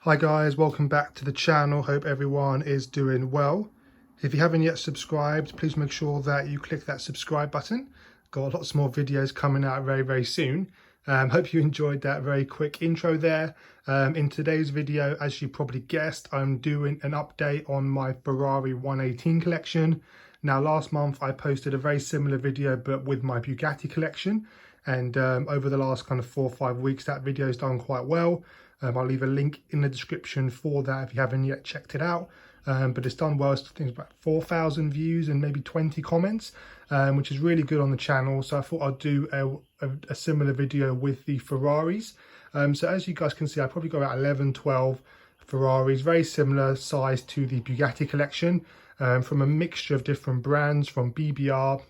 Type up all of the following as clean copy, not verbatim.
Hi guys, welcome back to the channel. Hope everyone is doing well. If you haven't yet subscribed, please make sure that you click that subscribe button. Got lots more videos coming out very soon. Hope you enjoyed that very quick intro there. In today's video, as you probably guessed, I'm doing an update on my Ferrari 118 collection. Now last month I posted a very similar video but with my Bugatti collection, and over the last kind of 4 or 5 weeks that video has done quite well. I'll leave a link in the description for that if you haven't yet checked it out. But it's done well. I think it's about 4,000 views and maybe 20 comments, which is really good on the channel. So I thought I'd do a similar video with the Ferraris. So as you guys can see, I probably got about 11, 12 Ferraris, very similar size to the Bugatti collection, from a mixture of different brands, from BBR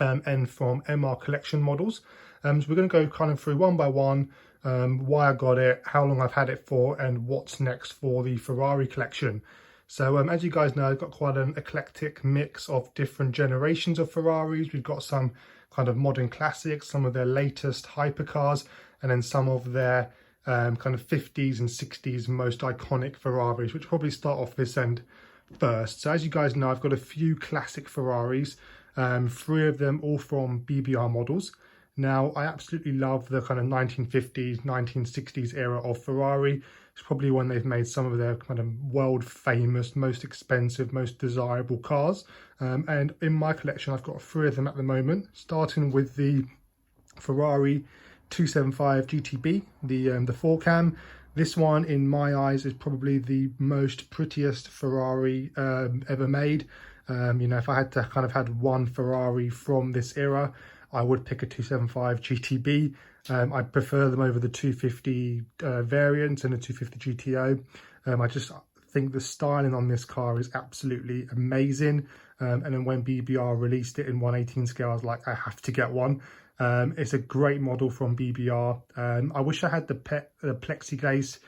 and from MR collection models. So we're going to go kind of through one by one, why I got it, how long I've had it for, and what's next for the Ferrari collection. So as you guys know, I've got quite an eclectic mix of different generations of Ferraris. We've got some kind of modern classics, some of their latest hypercars, and then some of their kind of 50s and 60s most iconic Ferraris, which probably start off this end first. So as you guys know, I've got a few classic Ferraris, 3 of them all from BBR models. Now, I absolutely love the kind of 1950s, 1960s era of Ferrari. It's probably when they've made some of their kind of world famous, most expensive, most desirable cars. And in my collection, I've got 3 of them at the moment, starting with the Ferrari 275 GTB, the 4-cam. This one, in my eyes, is probably the most prettiest Ferrari ever made. You know, if I had to kind of had one Ferrari from this era, I would pick a 275 GTB. I prefer them over the 250 variant and the 250 GTO. I just think the styling on this car is absolutely amazing. And then when BBR released it in 118 scale, I was like, I have to get one. It's a great model from BBR. I wish I had the plexiglass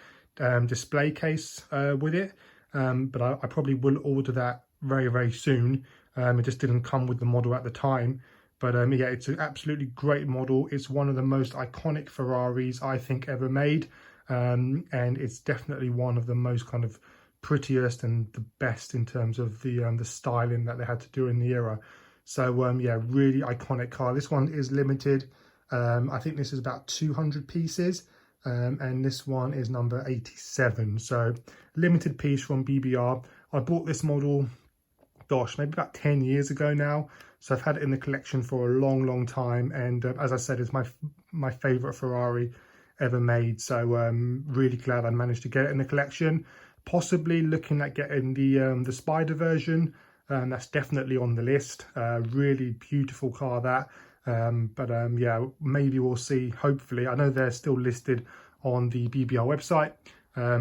display case with it, but I probably will order that very soon. It just didn't come with the model at the time. But yeah, it's an absolutely great model. It's one of the most iconic Ferraris I think ever made. And it's definitely one of the most kind of prettiest and the best in terms of the styling that they had to do in the era. So yeah, really iconic car. This one is limited. I think this is about 200 pieces. And this one is number 87. So limited piece from BBR. I bought this model, gosh, maybe about 10 years ago now. So I've had it in the collection for a long time. And as I said, it's my favorite Ferrari ever made. So really glad I managed to get it in the collection. Possibly looking at getting the Spider version. That's definitely on the list. Really beautiful car that. But yeah, maybe we'll see. Hopefully, I know they're still listed on the BBR website.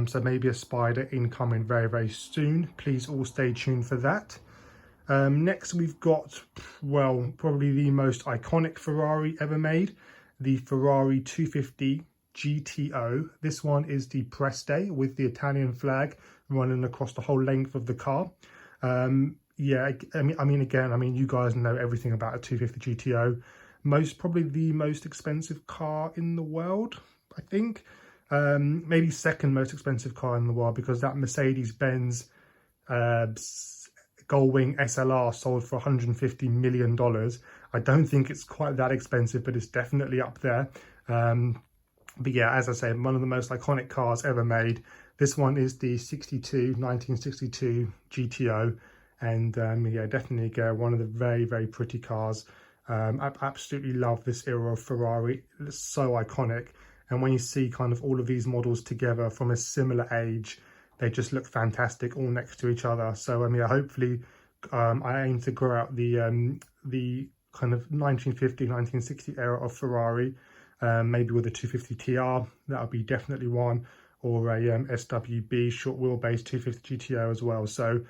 So maybe a Spider incoming very soon. Please all stay tuned for that. Next we've got, well, probably the most iconic Ferrari ever made, the Ferrari 250 GTO. This one is the Preste with the Italian flag running across the whole length of the car. Yeah, I mean, you guys know everything about a 250 GTO. Probably the most expensive car in the world, I think. Maybe second most expensive car in the world, because that Mercedes-Benz Gullwing SLR sold for $150 million. I don't think it's quite that expensive, but it's definitely up there. But yeah, as I say, one of the most iconic cars ever made. This one is the 1962 GTO. And yeah, definitely one of the very pretty cars. I absolutely love this era of Ferrari. It's so iconic. And when you see kind of all of these models together from a similar age, they just look fantastic all next to each other. So yeah, hopefully I aim to grow out the kind of 1950, 1960 era of Ferrari, maybe with a 250 TR. That would be definitely one, or a SWB short wheelbase 250 GTO as well. So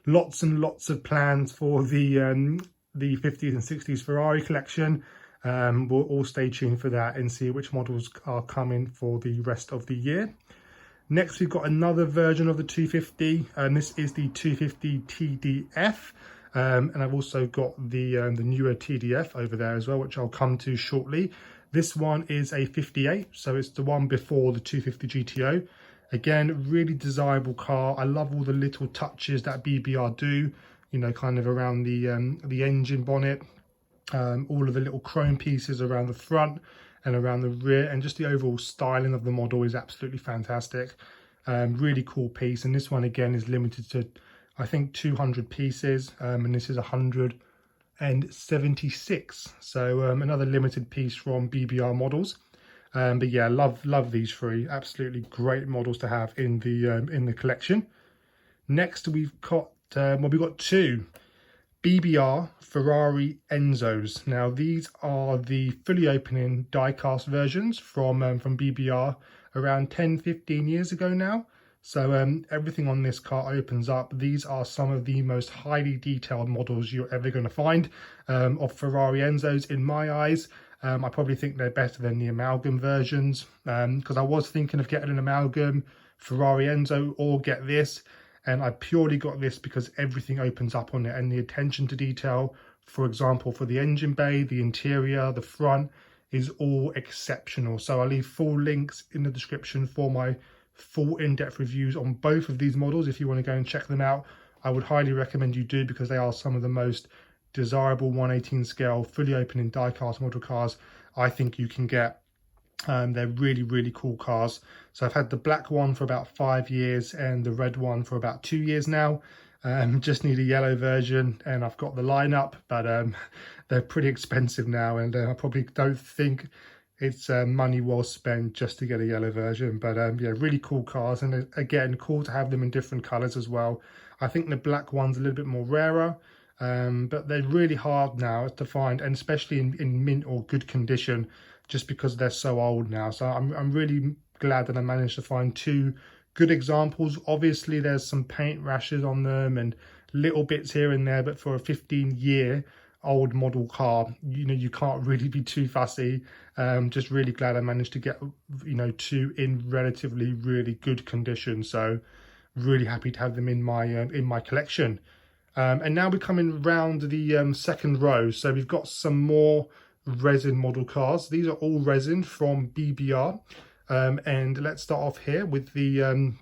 lots and lots of plans for the 50s and 60s Ferrari collection. We'll all stay tuned for that and see which models are coming for the rest of the year. Next, we've got another version of the 250, and this is the 250 TDF. And I've also got the newer TDF over there as well, which I'll come to shortly. This one is a 58, so it's the one before the 250 GTO. Again, really desirable car. I love all the little touches that BBR do, you know, kind of around the engine bonnet, all of the little chrome pieces around the front and around the rear, and just the overall styling of the model is absolutely fantastic. Really cool piece, and this one again is limited to, I think, 200 pieces, and this is 176. So another limited piece from BBR models. But yeah, love these three. Absolutely great models to have in the collection. Next, we've got we've got two BBR Ferrari Enzos. Now these are the fully opening die-cast versions from BBR around 10-15 years ago now. So everything on this car opens up. These are some of the most highly detailed models you're ever going to find of Ferrari Enzos in my eyes. I probably think they're better than the amalgam versions, because I was thinking of getting an amalgam Ferrari Enzo or get this, and I purely got this because everything opens up on it, and the attention to detail, for example, for the engine bay, the interior, the front, is all exceptional. So I'll leave full links in the description for my full in-depth reviews on both of these models. If you want to go and check them out, I would highly recommend you do, because they are some of the most desirable 1/18 scale fully opening die-cast model cars I think you can get. They're really cool cars. So I've had the black one for about 5 years and the red one for about 2 years now. Just need a yellow version, and I've got the lineup, but they're pretty expensive now, and I probably don't think it's money well spent just to get a yellow version. But yeah, really cool cars, and again, cool to have them in different colors as well. I think the black one's a little bit more rarer, but they're really hard now to find, and especially in mint or good condition, just because they're so old now. So I'm really glad that I managed to find two good examples. Obviously there's some paint rashes on them and little bits here and there, but for a 15-year-old model car, you know, you can't really be too fussy. Just really glad I managed to get, you know, two in relatively really good condition. So really happy to have them in my collection. And now we're coming round the second row. So we've got some more resin model cars. These are all resin from BBR. And let's start off here with the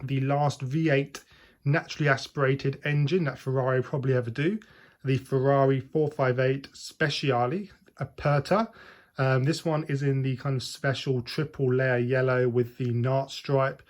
last V8 naturally aspirated engine that Ferrari probably ever do, the Ferrari 458 Speciale Aperta. This one is in the kind of special triple layer yellow with the NART stripe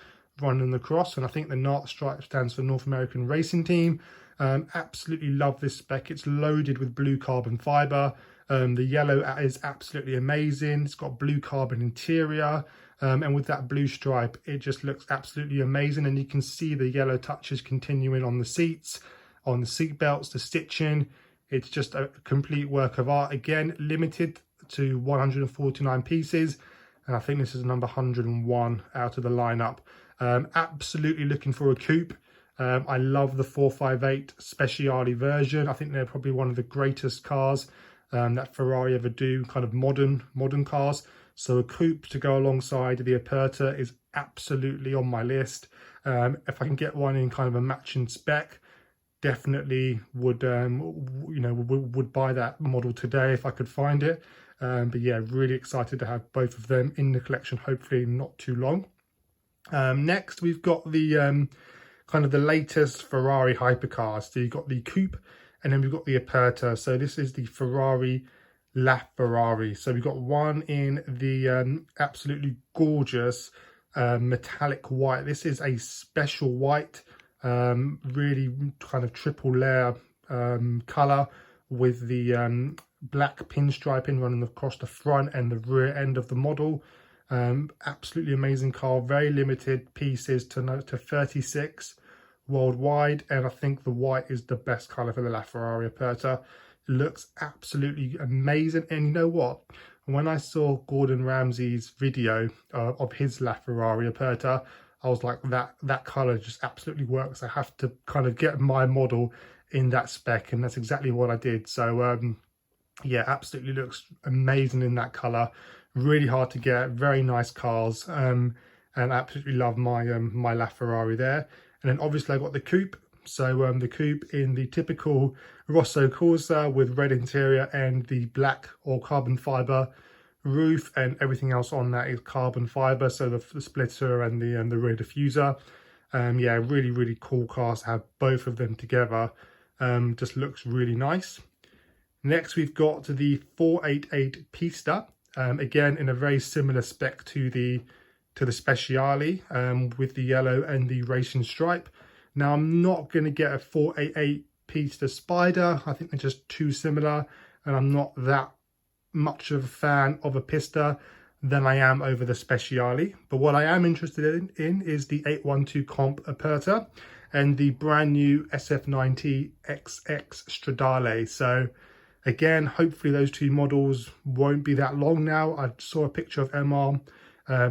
running across, and I think the NART stripe stands for North American Racing Team. Absolutely love this spec. It's loaded with blue carbon fiber. The yellow is absolutely amazing. It's got blue carbon interior, and with that blue stripe, it just looks absolutely amazing. And you can see the yellow touches continuing on the seats, on the seat belts, the stitching. It's just a complete work of art. Again, limited to 149 pieces, and I think this is number 101 out of the lineup. Absolutely looking for a coupe. I love the 458 Speciale version. I think they're probably one of the greatest cars that Ferrari ever do, kind of modern cars. So a coupe to go alongside the Aperta is absolutely on my list. If I can get one in kind of a matching spec, definitely would would buy that model today if I could find it. But yeah, really excited to have both of them in the collection, hopefully not too long. Next we've got the kind of the latest Ferrari hypercars. So you've got the coupe, and then we've got the Aperta. So this is the Ferrari LaFerrari. So we've got one in the absolutely gorgeous metallic white. This is a special white, really kind of triple layer color with the black pinstriping running across the front and the rear end of the model. Absolutely amazing car. Very limited pieces to 36 worldwide, and I think the white is the best color for the LaFerrari Aperta. It looks absolutely amazing. And you know what, when I saw Gordon Ramsay's video of his LaFerrari Aperta, I was like, that color just absolutely works. I have to kind of get my model in that spec, and that's exactly what I did. So yeah, absolutely looks amazing in that color. Really hard to get, very nice cars, and absolutely love my my LaFerrari there. And then obviously I got the coupe. So the coupe in the typical Rosso Corsa with red interior and the black or carbon fiber roof, and everything else on that is carbon fiber, so the splitter and the rear diffuser. Yeah, really cool cars to have both of them together. Just looks really nice. Next we've got the 488 Pista, again in a very similar spec to the Speciale, with the yellow and the racing stripe. Now I'm not going to get a 488 Pista Spider. I think they're just too similar, and I'm not that much of a fan of a Pista than I am over the Speciale. But what I am interested in is the 812 Comp Aperta and the brand new SF90 XX Stradale. So again, hopefully those two models won't be that long now. I saw a picture of MR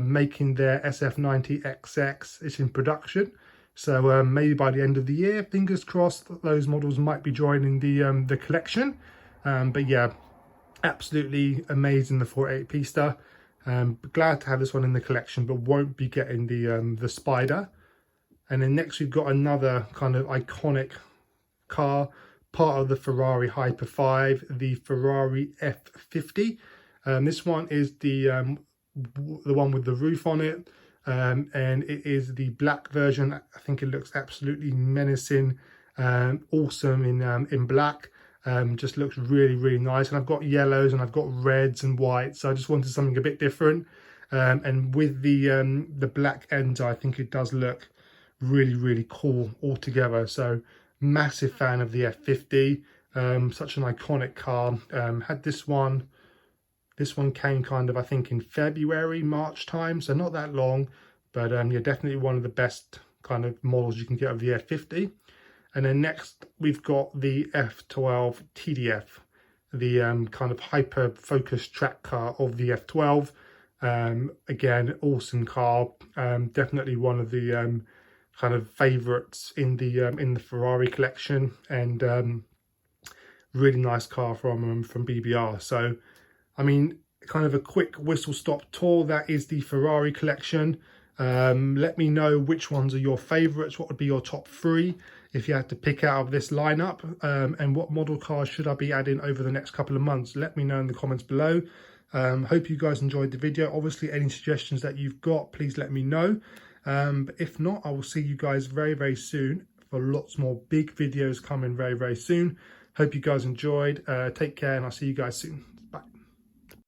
making their SF90 XX. It's in production. So maybe by the end of the year, fingers crossed, those models might be joining the collection. But yeah, absolutely amazing, the 488 Pista. Glad to have this one in the collection, but won't be getting the Spider. And then next we've got another kind of iconic car, part of the Ferrari Hyper 5, the Ferrari F50. This one is the one with the roof on it, and it is the black version. I think it looks absolutely menacing, awesome in black. Just looks really nice, and I've got yellows and I've got reds and whites, so I just wanted something a bit different. And with the black Enzo, I think it does look really cool altogether. So massive fan of the F50. Such an iconic car. Had this one came kind of, I think, in February, March time, so not that long, but yeah, definitely one of the best kind of models you can get of the F50. And then next we've got the F12 TDF, the kind of hyper focused track car of the F12. Again, awesome car. Definitely one of the kind of favorites in the Ferrari collection, and really nice car from BBR. So I mean, kind of a quick whistle stop tour. That is the Ferrari collection. Let me know which ones are your favorites. What would be your top 3 if you had to pick out of this lineup, and what model cars should I be adding over the next couple of months? Let me know in the comments below. Hope you guys enjoyed the video. Obviously, any suggestions that you've got, please let me know. But if not, I will see you guys very soon for lots more big videos coming very soon. Hope you guys enjoyed. Take care, and I'll see you guys soon.